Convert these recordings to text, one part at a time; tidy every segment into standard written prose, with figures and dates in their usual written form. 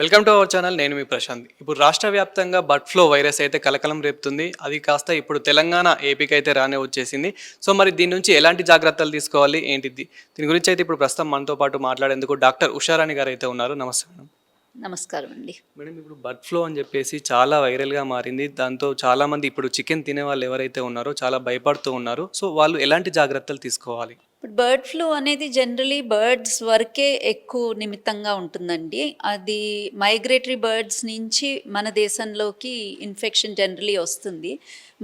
Welcome to our channel. నేను మీ ప్రశాంత్. ఇప్పుడు రాష్ట్ర వ్యాప్తంగా బర్డ్ ఫ్లూ వైరస్ అయితే కలకలం రేపుతుంది. అది కాస్త ఇప్పుడు తెలంగాణ, ఏపీకి అయితే రానే వచ్చేసింది. సో మరి దీని నుంచి ఎలాంటి జాగ్రత్తలు తీసుకోవాలి ఏంటిది? దీని గురించి అయితే ఇప్పుడు ప్రస్తుతం మనతో పాటు మాట్లాడేందుకు డాక్టర్ ఉషారాణి గారు అయితే ఉన్నారు. నమస్తే మేడం. నమస్కారం అండి. మేడం, ఇప్పుడు బర్డ్ ఫ్లూ అని చెప్పేసి చాలా వైరల్గా మారింది. దాంతో చాలామంది ఇప్పుడు చికెన్ తినే వాళ్ళు ఎవరైతే ఉన్నారో చాలా భయపడుతూ ఉన్నారు. సో వాళ్ళు ఎలాంటి జాగ్రత్తలు తీసుకోవాలి? ఇప్పుడు బర్డ్ ఫ్లూ అనేది జనరలీ బర్డ్స్ వరకే ఎక్కువ నిమిత్తంగా ఉంటుందండి. అది మైగ్రేటరీ బర్డ్స్ నుంచి మన దేశంలోకి ఇన్ఫెక్షన్ జనరలీ వస్తుంది.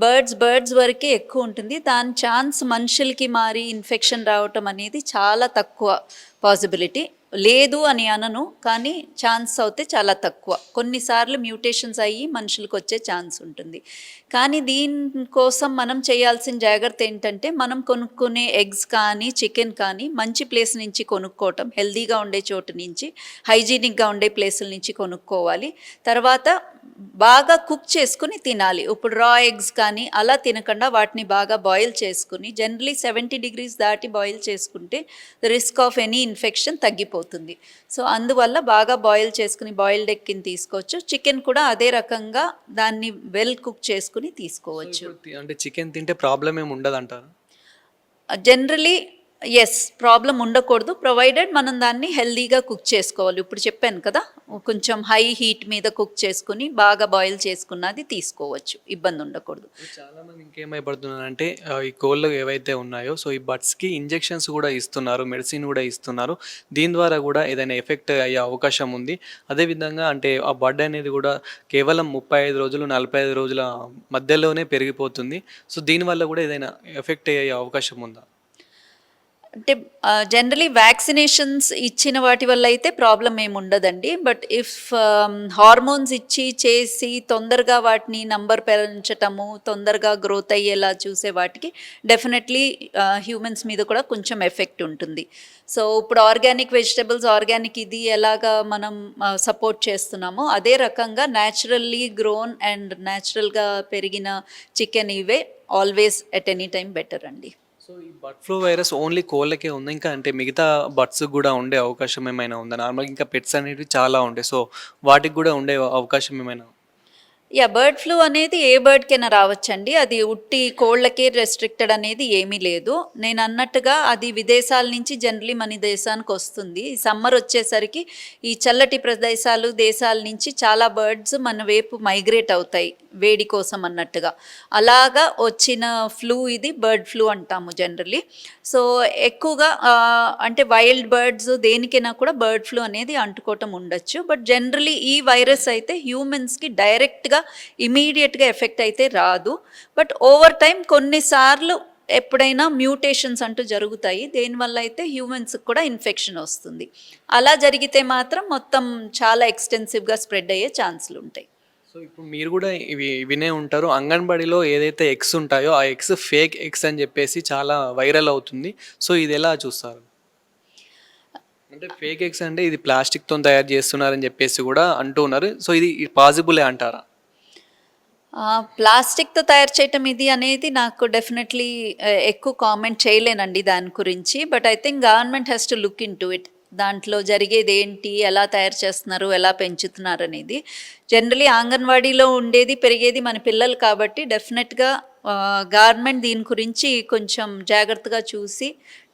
బర్డ్స్ వరకే ఎక్కువ ఉంటుంది. దాని ఛాన్స్ మనుషులకి మారి ఇన్ఫెక్షన్ రావటం అనేది చాలా తక్కువ పాసిబిలిటీ. లేదు అని అనను, కానీ ఛాన్స్ అయితే చాలా తక్కువ. కొన్నిసార్లు మ్యూటేషన్స్ అయ్యి మనుషులకు వచ్చే ఛాన్స్ ఉంటుంది. కానీ దీనికోసం మనం చేయాల్సిన జాగ్రత్త ఏంటంటే, మనం కొనుక్కునే ఎగ్స్ కానీ చికెన్ కానీ మంచి ప్లేస్ నుంచి కొనుక్కోవటం, హెల్దీగా ఉండే చోటు నుంచి, హైజీనిక్గా ఉండే ప్లేసుల నుంచి కొనుక్కోవాలి. తర్వాత బాగా కుక్ చేసుకుని తినాలి. ఇప్పుడు రా ఎగ్స్ కానీ అలా తినకుండా వాటిని బాగా బాయిల్ చేసుకుని, జనరలీ 70 degrees దాటి బాయిల్ చేసుకుంటే రిస్క్ ఆఫ్ ఎనీ ఇన్ఫెక్షన్ తగ్గిపోతుంది. సో అందువల్ల బాగా బాయిల్ చేసుకుని బాయిల్డ్ ఎగ్ని తీసుకోవచ్చు. చికెన్ కూడా అదే రకంగా దాన్ని వెల్ కుక్ చేసుకుని తీసుకోవచ్చు. అంటే చికెన్ తింటే ప్రాబ్లం ఏమి ఉండదు అంటారు? జనరలీ ఎస్, ప్రాబ్లం ఉండకూడదు, ప్రొవైడెడ్ మనం దాన్ని హెల్దీగా కుక్ చేసుకోవాలి. ఇప్పుడు చెప్పాను కదా, కొంచెం హై హీట్ మీద కుక్ చేసుకుని బాగా బాయిల్ చేసుకున్నది తీసుకోవచ్చు, ఇబ్బంది ఉండకూడదు. చాలా మంది ఇంకేమైపడుతున్నారంటే ఈ కోళ్ళు ఏవైతే ఉన్నాయో, సో ఈ బర్డ్స్కి ఇంజెక్షన్స్ కూడా ఇస్తున్నారు, మెడిసిన్ కూడా ఇస్తున్నారు. దీని ద్వారా కూడా ఏదైనా ఎఫెక్ట్ అయ్యే అవకాశం ఉంది. అదేవిధంగా అంటే ఆ బర్డ్ అనేది కూడా కేవలం 35 రోజులు 45 రోజుల మధ్యలోనే పెరిగిపోతుంది. సో దీనివల్ల కూడా ఏదైనా ఎఫెక్ట్ అయ్యే అవకాశం ఉందా? అంటే జనరలీ వ్యాక్సినేషన్స్ ఇచ్చిన వాటి వల్ల అయితే ప్రాబ్లం ఏమి ఉండదండి. బట్ ఇఫ్ హార్మోన్స్ ఇచ్చి చేసి తొందరగా వాటిని నంబర్ పెంచటము, తొందరగా గ్రోత్ అయ్యేలా చూసే వాటికి డెఫినెట్లీ హ్యూమన్స్ మీద కూడా కొంచెం ఎఫెక్ట్ ఉంటుంది. సో ఇప్పుడు ఆర్గానిక్ వెజిటబుల్స్, ఆర్గానిక్ ఇది ఎలాగా మనం సపోర్ట్ చేస్తున్నామో అదే రకంగా న్యాచురల్లీ గ్రోన్ అండ్ న్యాచురల్గా పెరిగిన చికెన్ ఇవే always at any time better అండి. సో ఈ బర్డ్ ఫ్లూ వైరస్ ఓన్లీ కోళ్ళకే ఉంది, ఇంకా అంటే మిగతా బర్డ్స్ కూడా ఉండే అవకాశం ఏమైనా ఉందా? నార్మల్గా ఇంకా పెట్స్ అనేవి చాలా ఉంటాయి, సో వాటికి కూడా ఉండే అవకాశం ఏమైనా? బర్డ్ ఫ్లూ అనేది ఏ బర్డ్కైనా రావచ్చండి. అది ఉట్టి కోళ్ళకే రెస్ట్రిక్టెడ్ అనేది ఏమీ లేదు. నేను అన్నట్టుగా అది విదేశాల నుంచి జనరలీ మన దేశానికి వస్తుంది. సమ్మర్ వచ్చేసరికి ఈ చల్లటి ప్రదేశాలు, దేశాల నుంచి చాలా బర్డ్స్ మన వైపు మైగ్రేట్ అవుతాయి వేడి కోసం అన్నట్టుగా. అలాగా వచ్చిన ఫ్లూ ఇది బర్డ్ ఫ్లూ అంటాము జనరలీ. సో ఎక్కువగా అంటే వైల్డ్ బర్డ్స్ దేనికైనా కూడా బర్డ్ ఫ్లూ అనేది అంటుకోవటం ఉండొచ్చు. బట్ జనరలీ ఈ వైరస్ అయితే హ్యూమన్స్కి డైరెక్ట్గా ఇమీడియట్గా ఎఫెక్ట్ అయితే రాదు. బట్ ఓవర్ టైం కొన్నిసార్లు ఎప్పుడైనా మ్యూటేషన్స్ అంటూ జరుగుతాయి, దేనివల్ల అయితే హ్యూమన్స్కి కూడా ఇన్ఫెక్షన్ వస్తుంది. అలా జరిగితే మాత్రం మొత్తం చాలా ఎక్స్టెన్సివ్గా స్ప్రెడ్ అయ్యే ఛాన్సులు ఉంటాయి. సో ఇప్పుడు మీరు కూడా వినే ఉంటారు, అంగన్వాడీలో ఏదైతే ఎగ్స్ ఉంటాయో ఆ ఎగ్స్ ఫేక్ ఎగ్స్ అని చెప్పేసి చాలా వైరల్ అవుతుంది. సో ఇది ఎలా చూస్తారు? అంటే ఫేక్ ఎగ్స్ అంటే ఇది ప్లాస్టిక్తో తయారు చేస్తున్నారని చెప్పేసి కూడా అంటూ ఉన్నారు. సో ఇది పాసిబులే అంటారా? ప్లాస్టిక్తో తయారు చేయటం ఇది అనేది నాకు డెఫినెట్లీ ఎక్కువ కామెంట్ చేయలేనండి దాని గురించి. But I think government has to look in to it. దాంట్లో జరిగేది ఏంటి, ఎలా తయారు చేస్తున్నారు, ఎలా పెంచుతున్నారు అనేది. జనరలీ అంగన్వాడీలో ఉండేది పెరిగేది మన పిల్లలు కాబట్టి డెఫినెట్గా గవర్నమెంట్ దీని గురించి కొంచెం జాగ్రత్తగా చూసి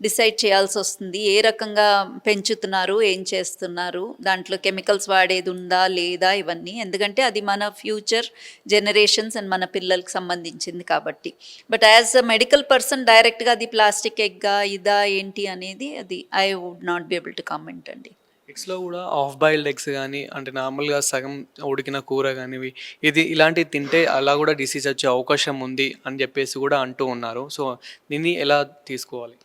డిసైడ్ చేయాల్సి వస్తుంది. ఏ రకంగా పెంచుతున్నారు, ఏం చేస్తున్నారు, దాంట్లో కెమికల్స్ వాడేది ఉందా లేదా, ఇవన్నీ. ఎందుకంటే అది మన ఫ్యూచర్ జనరేషన్స్ అండ్ మన పిల్లలకి సంబంధించింది కాబట్టి. But as a medical person డైరెక్ట్గా అది ప్లాస్టిక్ ఎగ్గా ఇదా ఏంటి అనేది అది I would not be able to comment అండి. ఎగ్స్లో కూడా హాఫ్ బాయిల్డ్ ఎగ్స్ కానీ, అంటే నార్మల్గా సగం ఉడికిన కూర కానివి, ఇలాంటివి తింటే అలా కూడా డిసీజ్ వచ్చే అవకాశం ఉంది అని చెప్పేసి కూడా అంటూ ఉన్నారు. సో దీన్ని ఎలా తీసుకోవాలి?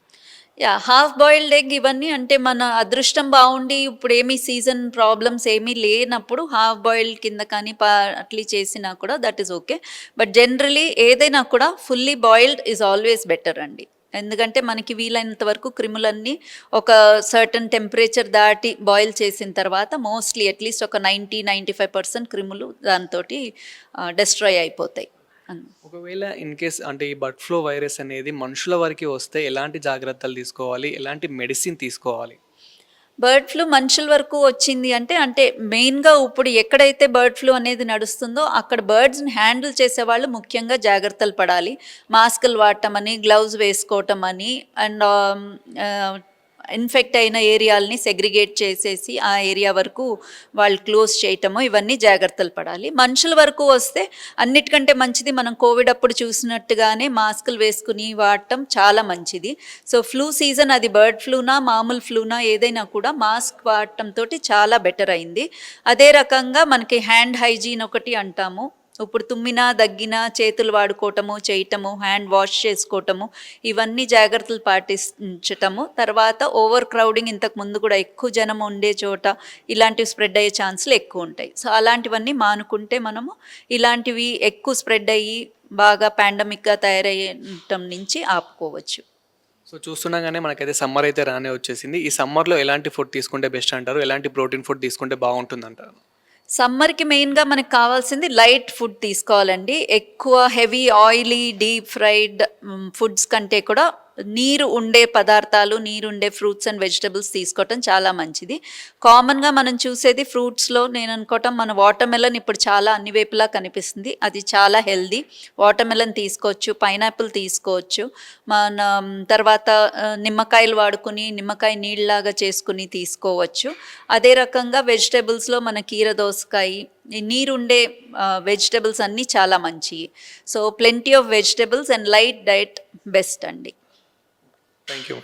హాఫ్ బాయిల్డ్ ఎగ్ ఇవన్నీ అంటే మన అదృష్టం బాగుండి ఇప్పుడు ఏమీ సీజన్ ప్రాబ్లమ్స్ ఏమీ లేనప్పుడు హాఫ్ బాయిల్డ్ కింద కానీ అట్లీ చేసినా కూడా that is okay. But generally ఏదైనా కూడా fully boiled is always better అండి. ఎందుకంటే మనకి వీలైనంత వరకు క్రిములన్నీ ఒక సర్టన్ టెంపరేచర్ దాటి బాయిల్ చేసిన తర్వాత మోస్ట్లీ అట్లీస్ట్ ఒక 90-95% క్రిములు దాంతో డెస్ట్రాయ్ అయిపోతాయి. ఒకవేళ ఇన్ కేస్ అంటే ఈ బర్డ్ ఫ్లూ వైరస్ అనేది మనుషుల వరకు వస్తే ఎలాంటి జాగ్రత్తలు తీసుకోవాలి, ఎలాంటి మెడిసిన్ తీసుకోవాలి? బర్డ్ ఫ్లూ మనుషుల వరకు వచ్చింది అంటే మెయిన్‌గా ఇప్పుడు ఎక్కడైతే బర్డ్ ఫ్లూ అనేది నడుస్తుందో అక్కడ బర్డ్స్‌ని హ్యాండిల్ చేసేవాళ్ళు ముఖ్యంగా జాగ్రత్తలు పడాలి. మాస్కులు వాడటం అని, గ్లౌస్ వేసుకోవటం అని అండ్ ఇన్ఫెక్ట్ అయిన ఏరియాలని సెగ్రిగేట్ చేసేసి ఆ ఏరియా వరకు వాళ్ళు క్లోజ్ చేయటము ఇవన్నీ జాగ్రత్తలు పడాలి. మనుషుల వరకు వస్తే అన్నిటికంటే మంచిది మనం కోవిడ్ అప్పుడు చూసినట్టుగానే మాస్కులు వేసుకుని వాడటం చాలా మంచిది. సో ఫ్లూ సీజన్ అది బర్డ్ ఫ్లూనా మామూలు ఫ్లూనా ఏదైనా కూడా మాస్క్ వాడటంతో చాలా బెటర్ అయింది. అదే రకంగా మనకి హ్యాండ్ హైజీన్ ఒకటి అంటాము. ఇప్పుడు తుమ్మినా దగ్గినా చేతులు వాడుకోవటము చేయటము హ్యాండ్ వాష్ చేసుకోవటము ఇవన్నీ జాగ్రత్తలు పాటించటము. తర్వాత ఓవర్ క్రౌడింగ్ ఇంతకు ముందు కూడా ఎక్కువ జనం ఉండే చోట ఇలాంటివి స్ప్రెడ్ అయ్యే ఛాన్సులు ఎక్కువ ఉంటాయి. సో అలాంటివన్నీ మానుకుంటే మనము ఇలాంటివి ఎక్కువ స్ప్రెడ్ అయ్యి బాగా పాండమిక్గా తయారయ్యటం నుంచి ఆపుకోవచ్చు. సో చూస్తుండగానే మనకైతే సమ్మర్ అయితే రానే వచ్చేసింది. ఈ సమ్మర్లో ఎలాంటి ఫుడ్ తీసుకుంటే బెస్ట్ అంటారు? ఎలాంటి ప్రోటీన్ ఫుడ్ తీసుకుంటే బాగుంటుందంటారు? సమ్మర్‌కి మెయిన్‌గా మనకు కావాల్సింది లైట్ ఫుడ్ తీసుకోవాలండి. ఎక్కువ heavy oily deep fried foods కంటే కూడా నీరు ఉండే పదార్థాలు, నీరుండే ఫ్రూట్స్ అండ్ వెజిటబుల్స్ తీసుకోవటం చాలా మంచిది. కామన్‌గా మనం చూసేది ఫ్రూట్స్‌లో నేను అనుకోవటం మన వాటర్ మెలన్ ఇప్పుడు చాలా అన్ని వైపులా కనిపిస్తుంది. అది చాలా హెల్తీ. వాటర్ మెలన్ తీసుకోవచ్చు, పైనాపిల్ తీసుకోవచ్చు. మనం తర్వాత నిమ్మకాయలు వాడుకొని నిమ్మకాయ నీళ్ళలాగా చేసుకుని తీసుకోవచ్చు. అదే రకంగా వెజిటబుల్స్‌లో మన కీర దోసకాయ ఈ నీరుండే వెజిటబుల్స్ అన్నీ చాలా మంచివి. So plenty of vegetables and light diet best అండి. Thank you.